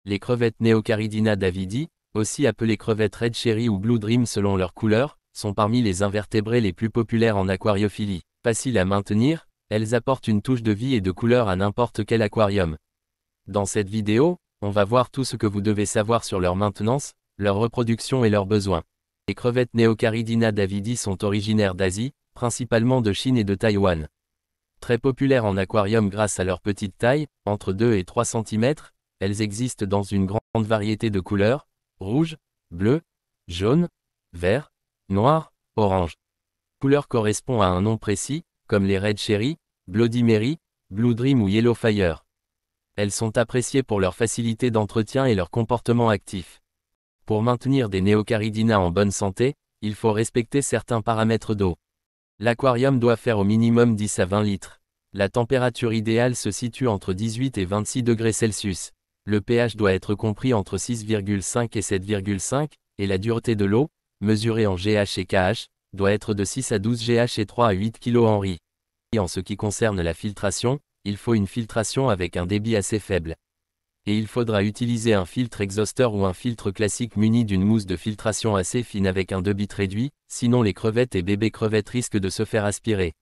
Les crevettes Neocaridina davidi, aussi appelées crevettes Red Cherry ou Blue Dream selon leur couleur, sont parmi les invertébrés les plus populaires en aquariophilie. Faciles à maintenir, elles apportent une touche de vie et de couleur à n'importe quel aquarium. Dans cette vidéo, on va voir tout ce que vous devez savoir sur leur maintenance, leur reproduction et leurs besoins. Les crevettes Neocaridina davidi sont originaires d'Asie, principalement de Chine et de Taïwan. Très populaires en aquarium grâce à leur petite taille, entre 2 et 3 cm, elles existent dans une grande variété de couleurs, rouge, bleu, jaune, vert, noir, orange. Couleur correspond à un nom précis, comme les Red Cherry, Bloody Mary, Blue Dream ou Yellow Fire. Elles sont appréciées pour leur facilité d'entretien et leur comportement actif. Pour maintenir des Neocaridina en bonne santé, il faut respecter certains paramètres d'eau. L'aquarium doit faire au minimum 10 à 20 litres. La température idéale se situe entre 18 et 26 degrés Celsius. Le pH doit être compris entre 6,5 et 7,5, et la dureté de l'eau, mesurée en GH et KH, doit être de 6 à 12 GH et 3 à 8 kg en riz. Et en ce qui concerne la filtration, il faut une filtration avec un débit assez faible. Et il faudra utiliser un filtre exhausteur ou un filtre classique muni d'une mousse de filtration assez fine avec un débit réduit, sinon les crevettes et bébés crevettes risquent de se faire aspirer.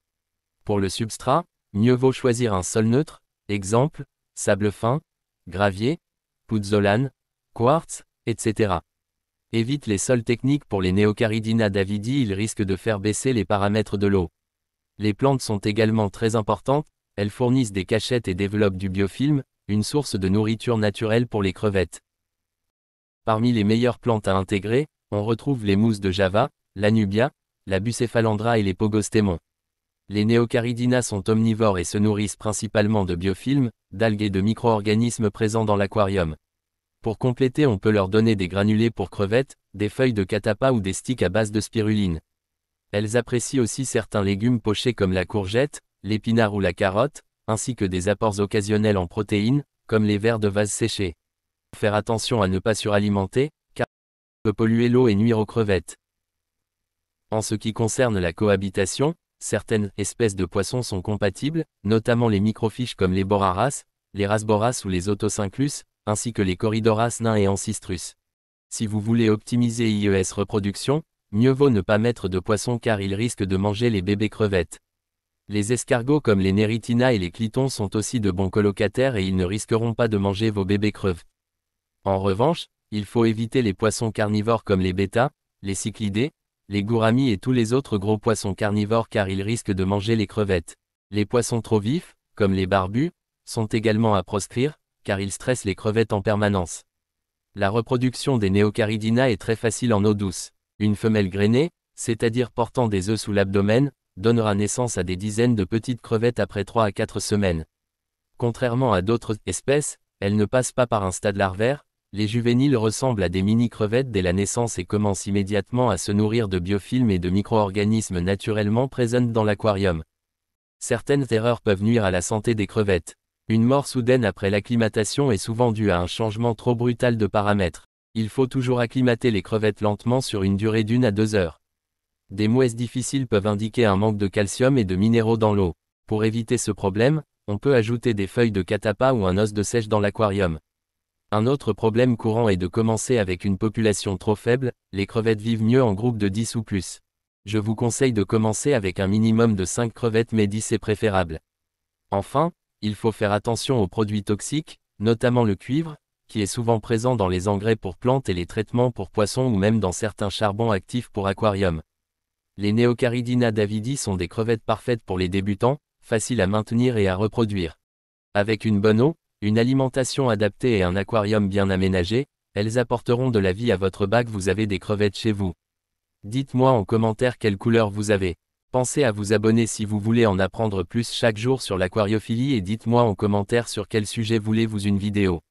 Pour le substrat, mieux vaut choisir un sol neutre, exemple, sable fin, gravier, pouzzolane, quartz, etc. Évite les sols techniques pour les Neocaridina davidi, ils risquent de faire baisser les paramètres de l'eau. Les plantes sont également très importantes, elles fournissent des cachettes et développent du biofilm, une source de nourriture naturelle pour les crevettes. Parmi les meilleures plantes à intégrer, on retrouve les mousses de Java, l'Anubia, la Bucephalandra et les Pogostemon. Les Neocaridina sont omnivores et se nourrissent principalement de biofilm, d'algues et de micro-organismes présents dans l'aquarium. Pour compléter, on peut leur donner des granulés pour crevettes, des feuilles de catappa ou des sticks à base de spiruline. Elles apprécient aussi certains légumes pochés comme la courgette, l'épinard ou la carotte, ainsi que des apports occasionnels en protéines, comme les vers de vase séchés. Faire attention à ne pas suralimenter, car ça peut polluer l'eau et nuire aux crevettes. En ce qui concerne la cohabitation, certaines espèces de poissons sont compatibles, notamment les microfiches comme les boraras, les rasboras ou les otocinclus, ainsi que les corridoras nains et ancistrus. Si vous voulez optimiser IES reproduction, mieux vaut ne pas mettre de poissons car ils risquent de manger les bébés crevettes. Les escargots comme les néritina et les clitons sont aussi de bons colocataires et ils ne risqueront pas de manger vos bébés crevettes. En revanche, il faut éviter les poissons carnivores comme les bêtas, les cyclidés, les gouramis et tous les autres gros poissons carnivores car ils risquent de manger les crevettes. Les poissons trop vifs, comme les barbus, sont également à proscrire, car ils stressent les crevettes en permanence. La reproduction des Neocaridina est très facile en eau douce. Une femelle grainée, c'est-à-dire portant des œufs sous l'abdomen, donnera naissance à des dizaines de petites crevettes après 3 à 4 semaines. Contrairement à d'autres espèces, elles ne passent pas par un stade larvaire, les juvéniles ressemblent à des mini-crevettes dès la naissance et commencent immédiatement à se nourrir de biofilms et de micro-organismes naturellement présents dans l'aquarium. Certaines erreurs peuvent nuire à la santé des crevettes. Une mort soudaine après l'acclimatation est souvent due à un changement trop brutal de paramètres. Il faut toujours acclimater les crevettes lentement sur une durée d'1 à 2 heures. Des mouesses difficiles peuvent indiquer un manque de calcium et de minéraux dans l'eau. Pour éviter ce problème, on peut ajouter des feuilles de catappa ou un os de sèche dans l'aquarium. Un autre problème courant est de commencer avec une population trop faible, les crevettes vivent mieux en groupe de 10 ou plus. Je vous conseille de commencer avec un minimum de 5 crevettes mais 10 est préférable. Enfin, il faut faire attention aux produits toxiques, notamment le cuivre, qui est souvent présent dans les engrais pour plantes et les traitements pour poissons ou même dans certains charbons actifs pour aquarium. Les Neocaridina davidi sont des crevettes parfaites pour les débutants, faciles à maintenir et à reproduire. Avec une bonne eau, une alimentation adaptée et un aquarium bien aménagé, elles apporteront de la vie à votre bac. Vous avez des crevettes chez vous. Dites-moi en commentaire quelle couleur vous avez. Pensez à vous abonner si vous voulez en apprendre plus chaque jour sur l'aquariophilie et dites-moi en commentaire sur quel sujet voulez-vous une vidéo.